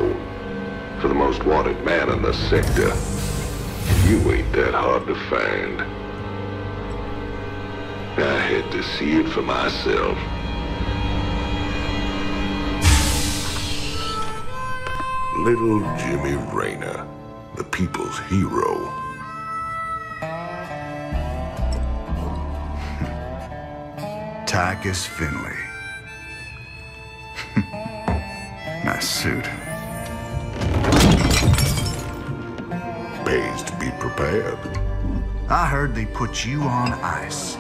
hero. For the most wanted man in the sector. You ain't that hard to find. I had to see it for myself. Little Jimmy Raynor, the people's hero. Tychus Findlay. Nice suit. Pays to be prepared. I heard they put you on ice.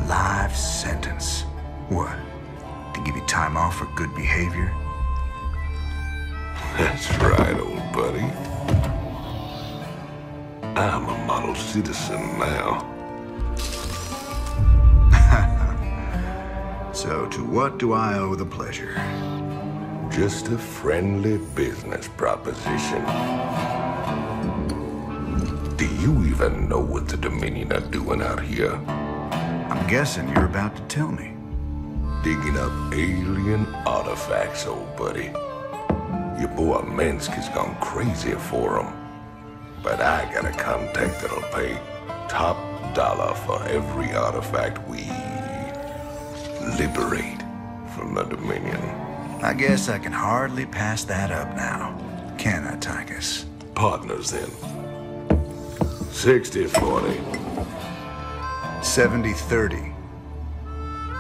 Life sentence. What? To give you time off for good behavior? That's right, old buddy. I'm a model citizen now. So to what do I owe the pleasure? Just a friendly business proposition. Do you even know what the Dominion are doing out here? I'm guessing you're about to tell me. Digging up alien artifacts, old buddy. Your boy Minsk has gone crazy for them. But I got a contact that'll pay top dollar for every artifact we liberate from the Dominion. I guess I can hardly pass that up now. Can I, Tychus? Partners then. 60-40. 70-30.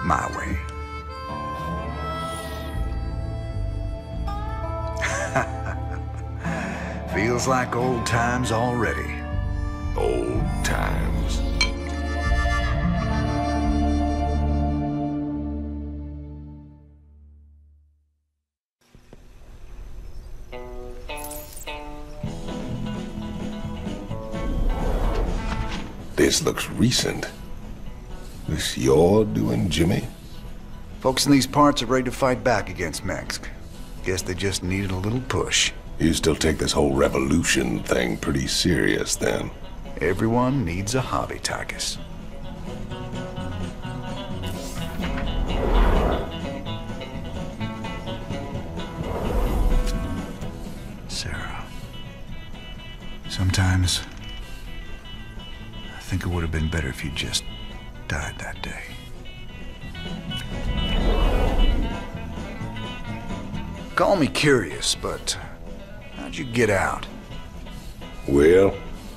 My way. Feels like old times already. Old times. This looks recent. This your doing, Jimmy? Folks in these parts are ready to fight back against Minsk. Guess they just needed a little push. You still take this whole revolution thing pretty serious, then? Everyone needs a hobby, Tychus. Sarah. Sometimes I think it would have been better if you just died that day. Call me curious, but how'd you get out? Well,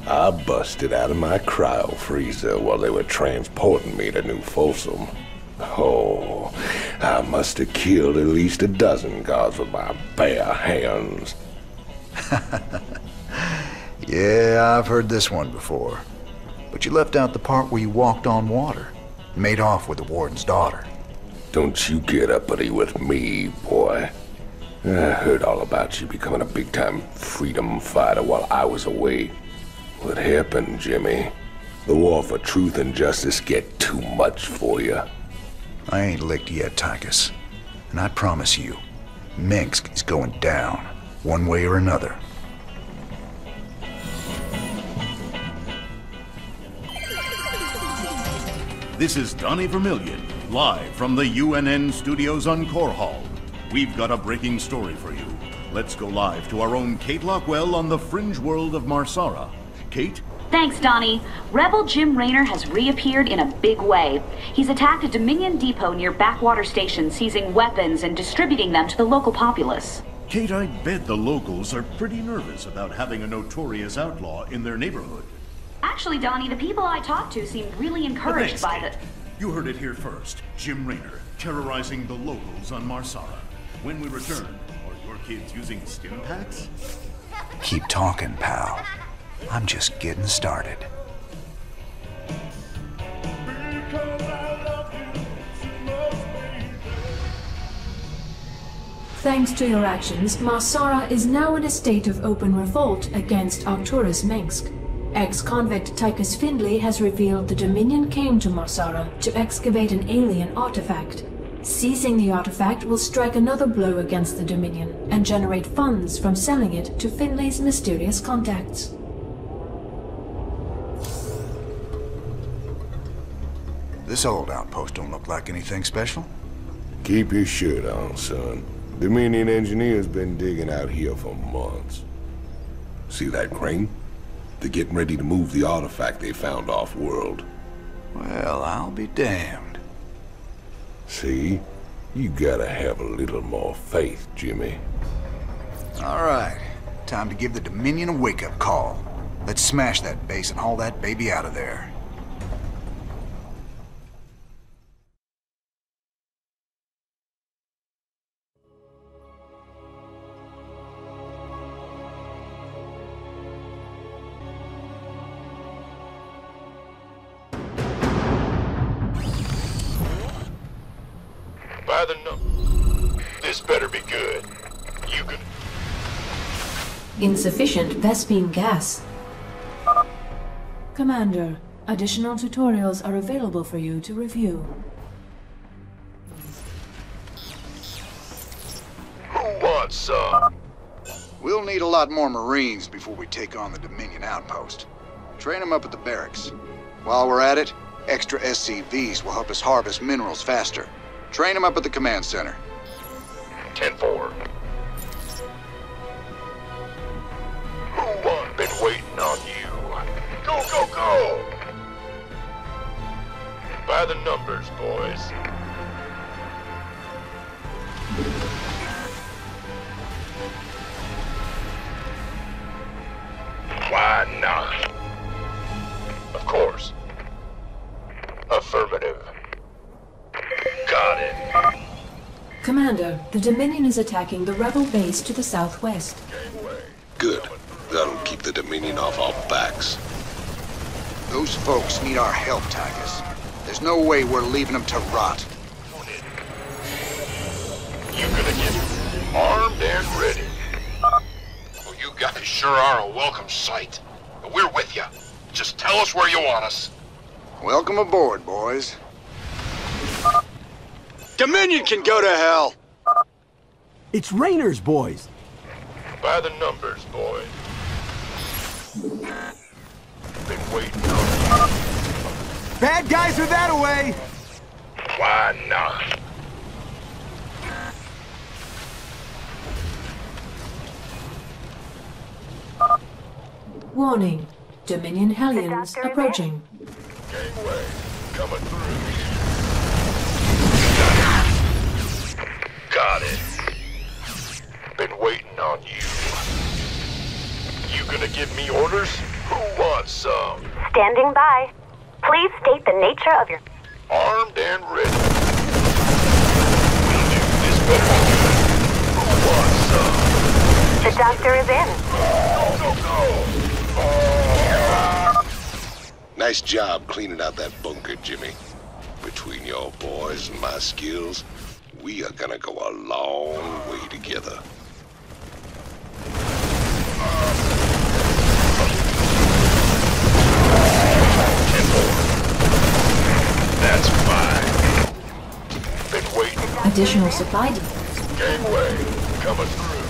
I busted out of my cryo freezer while they were transporting me to New Folsom. Oh, I must have killed at least a dozen guards with my bare hands. Yeah, I've heard this one before. But you left out the part where you walked on water. Made off with the warden's daughter. Don't you get uppity with me, boy. I heard all about you becoming a big-time freedom fighter while I was away. What happened, Jimmy? The war for truth and justice get too much for you. I ain't licked yet, Tychus. And I promise you, Minsk is going down, one way or another. This is Donnie Vermillion, live from the UNN studios on Core Hall. We've got a breaking story for you. Let's go live to our own Kate Lockwell on the fringe world of Mar Sara. Kate? Thanks, Donnie. Rebel Jim Raynor has reappeared in a big way. He's attacked a Dominion depot near Backwater Station, seizing weapons and distributing them to the local populace. Kate, I bet the locals are pretty nervous about having a notorious outlaw in their neighborhood. Actually, Donnie, the people I talked to seemed really encouraged by the... You heard it here first. Jim Raynor, terrorizing the locals on Mar Sara. When we return, are your kids using stim packs? Keep talking, pal. I'm just getting started. Thanks to your actions, Mar Sara is now in a state of open revolt against Arcturus Minsk. Ex-convict Tychus Findlay has revealed the Dominion came to Mar Sara to excavate an alien artifact. Seizing the artifact will strike another blow against the Dominion and generate funds from selling it to Findlay's mysterious contacts. This old outpost don't look like anything special. Keep your shirt on, son. Dominion engineers been digging out here for months. See that crane? They're getting ready to move the artifact they found off-world. Well, I'll be damned. See? You gotta have a little more faith, Jimmy. All right. Time to give the Dominion a wake-up call. Let's smash that base and haul that baby out of there. By the number. This better be good. You can... Insufficient Vespene gas. Commander, additional tutorials are available for you to review. Who wants some? We'll need a lot more Marines before we take on the Dominion outpost. Train them up at the barracks. While we're at it, extra SCVs will help us harvest minerals faster. Train them up at the command center. 10-4. Who wants? Been waiting on you. Go, go, go! By the numbers, boys. Why not? Of course. Affirmative. Got it. Commander, the Dominion is attacking the rebel base to the southwest. Good. That'll keep the Dominion off our backs. Those folks need our help, Tychus. There's no way we're leaving them to rot. You gonna get armed and ready. Well, you guys sure are a welcome sight. But we're with you. Just tell us where you want us. Welcome aboard, boys. Dominion can go to hell! It's Raynor's boys. By the numbers, boys. Been waiting on you. Bad guys are that away. Why not? Warning. Dominion Hellions approaching. Gangway, coming through. Got it. Been waiting on you. You gonna give me orders? Who wants some? Standing by. Please state the nature of your... Armed and ready. Will do. This better be good. Who wants some? The doctor is in. Go, go, go! Nice job cleaning out that bunker, Jimmy. Between your boys and my skills, we are gonna go a long way together. That's fine. Been waiting. Additional supply depots. Gangway, coming through.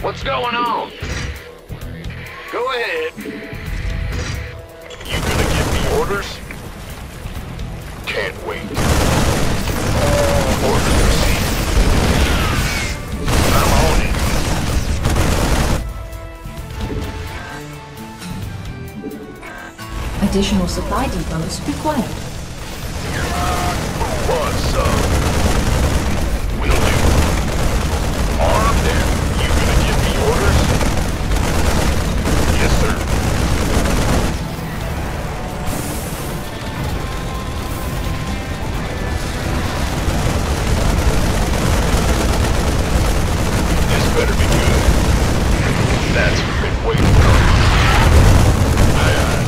What's going on? Go ahead. You gonna give me orders? Can't wait. Orders received. I'm on it. Additional supply depots required. Who wants some? Will do. Armed and you gonna give me orders? Yes, sir. This better be good. That's been waiting on. Aye, aye.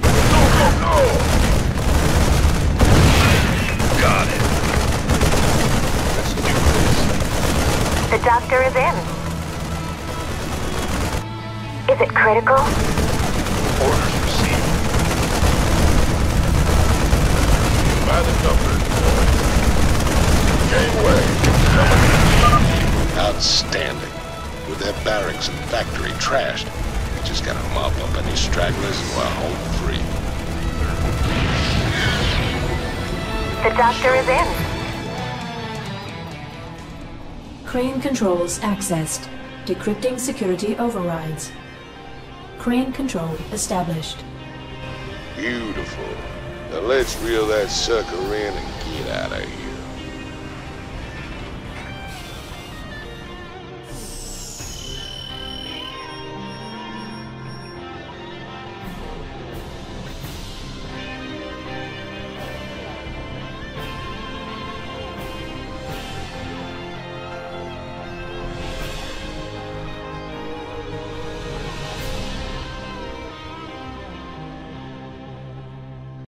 Go, go, go! Got it. Let's do this. The doctor is in. Is it critical? Orders received. By the numbers, boys. Gangway. Outstanding. With their barracks and factory trashed, we just gotta mop up any stragglers and we're home free. The doctor is in. Crane controls accessed. Decrypting security overrides. Crane control established. Beautiful. Now let's reel that sucker in and get out of here.